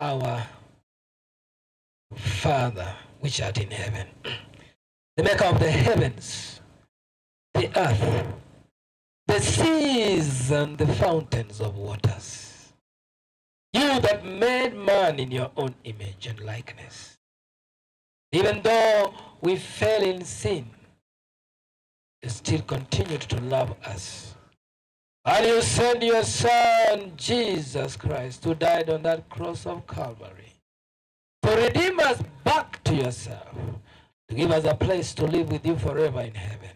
our Father which art in heaven, the maker of the heavens, the earth, the seas, and the fountains of waters. You that made man in your own image and likeness. Even though we fell in sin, you still continued to love us. And you sent your Son, Jesus Christ, who died on that cross of Calvary, to redeem us back to yourself, to give us a place to live with you forever in heaven.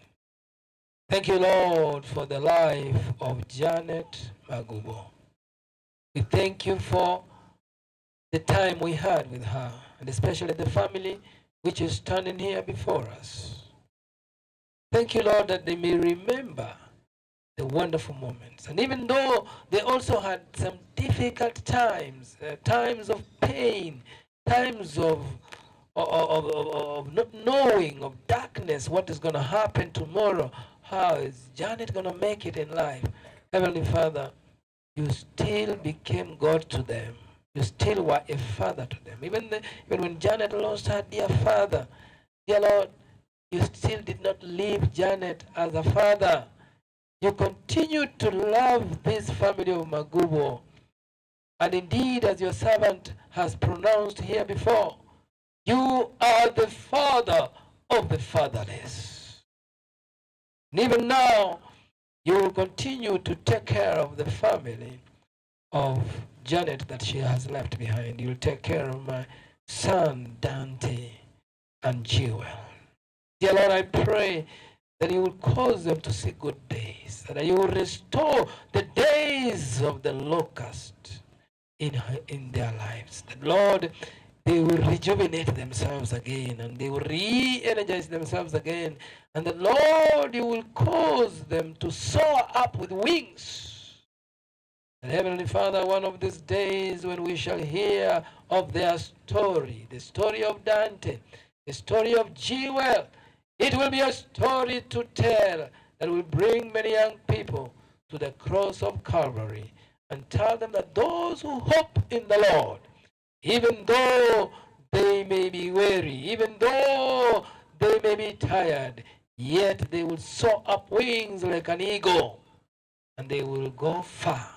Thank you, Lord, for the life of Janet Magubo. We thank you for the time we had with her, and especially the family which is standing here before us. Thank you, Lord, that they may remember the wonderful moments. And even though they also had some difficult times, times of pain, times of not knowing, of darkness, what is going to happen tomorrow, how is Janet going to make it in life? Heavenly Father, you still became God to them. You still were a father to them. Even when Janet lost her dear father, dear Lord, you still did not leave Janet as a father. You continued to love this family of Magubo. And indeed, as your servant has pronounced here before, you are the father of the fatherless. And even now, you will continue to take care of the family of Janet that she has left behind. You will take care of my son, Dante, and Jewel. Dear Lord, I pray that you will cause them to see good days, that you will restore the days of the locust in their lives. That, Lord, they will rejuvenate themselves again, and they will re-energize themselves again. And that, Lord, you will cause them to soar up with wings. And Heavenly Father, one of these days when we shall hear of their story, the story of Dante, the story of Jewel, it will be a story to tell that will bring many young people to the cross of Calvary and tell them that those who hope in the Lord, even though they may be weary, even though they may be tired, yet they will soar up wings like an eagle and they will go far.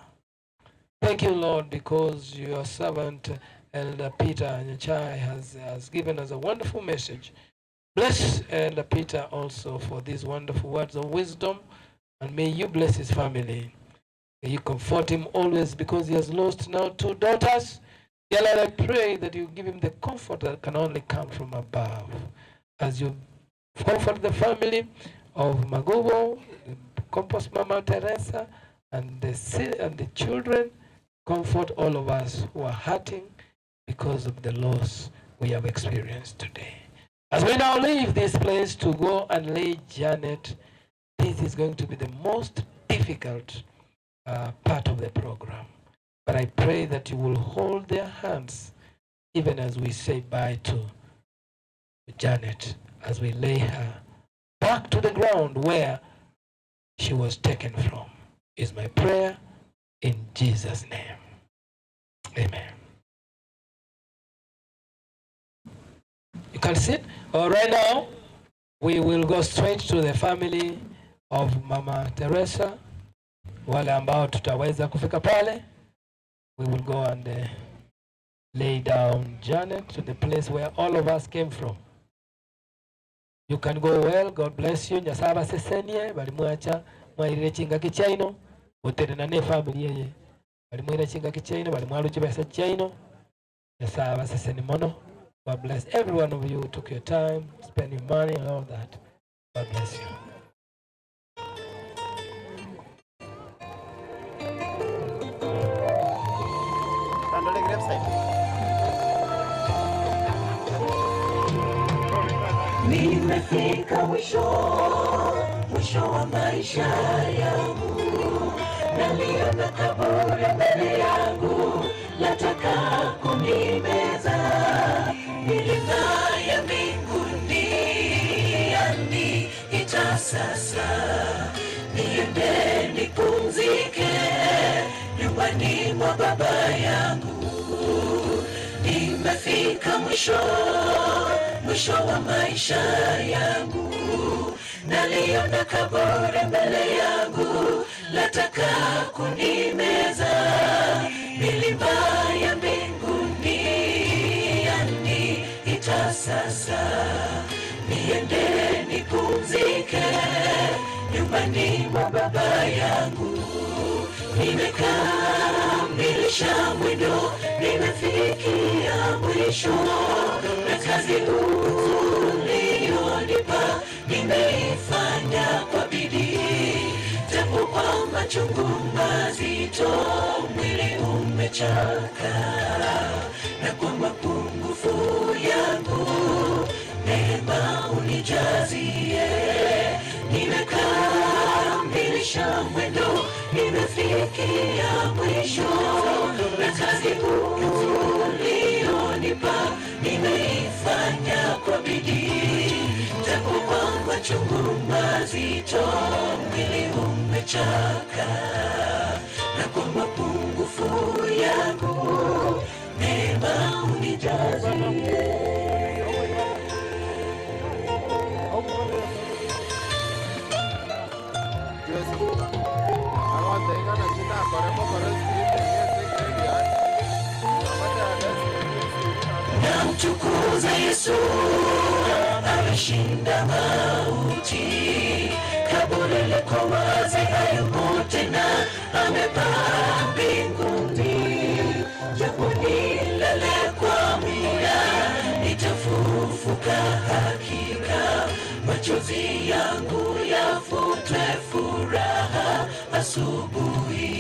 Thank you, Lord, because your servant, Elder Peter Nyachai, has given us a wonderful message. Bless Elder Peter also for these wonderful words of wisdom, and may you bless his family. May you comfort him always, because he has lost now 2 daughters. Dear Lord, I pray that you give him the comfort that can only come from above. As you comfort the family of Magubo, comfort Mama Teresa, and the children, comfort all of us who are hurting because of the loss we have experienced today. As we now leave this place to go and lay Janet, this is going to be the most difficult part of the program. But I pray that you will hold their hands even as we say bye to Janet, as we lay her back to the ground where she was taken from. Is my prayer in Jesus' name. Amen. You can sit. Right now, we will go straight to the family of Mama Teresa. Wale ambao tutaweza kufika pale, we will go and lay down Janet to the place where all of us came from. You can go well. God bless you. Nyasaba sesenie bali mwacha mwairire chinga kichaino oterena ne family yeye bali mwira chinga kichaino bali mwaluche basa chaino. Nyasaba seseni mono. God bless every one of you who took your time, spend your money and all that. God bless you. Nimefika mwisho wa maisha yangu, naliona kaburi mbele yangu, lataka kunimeza. Milima ya mbinguni yaniita sasa, niende nipumzike nyumbani mwa Baba yangu. nimefika mwisho, mwisho wa maisha yangu. Naliona kaburi mbele yangu, lataka kunimeza. Milima ya mbinguni yaniita sasa, niende nipumzike nyumbani mwa baba yangu. Nimekamilisha mwendo, nimefikia mwisho, na kazi uliyonipa nimeifanya kwa bidii. Japo kwa machungu mazito mwili umechoka, na kwa mapungufu yangu neema unijazie. Nimekamilisha mwendo, nimefikia mwisho, na kazi uliyonipa nimeifanya kwa bidii. Japo kwa machungu mazito mwili umechoka, na kwa mapungufu yangu neema unijazie. Namtukuza Yesu, ameshinda mauti. Kaburi liko wazi, hayumo tena, amepaa mbinguni. Japo nilale kwa muda, nitafufuka hakika. Machozi yangu yafutwe, furaha asubuhi.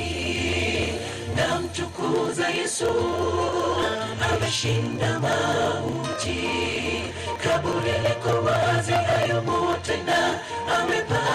Namtukuza Yesu, ameshinda mauti. Kaburi liko wazi, hayumo tena, amepaa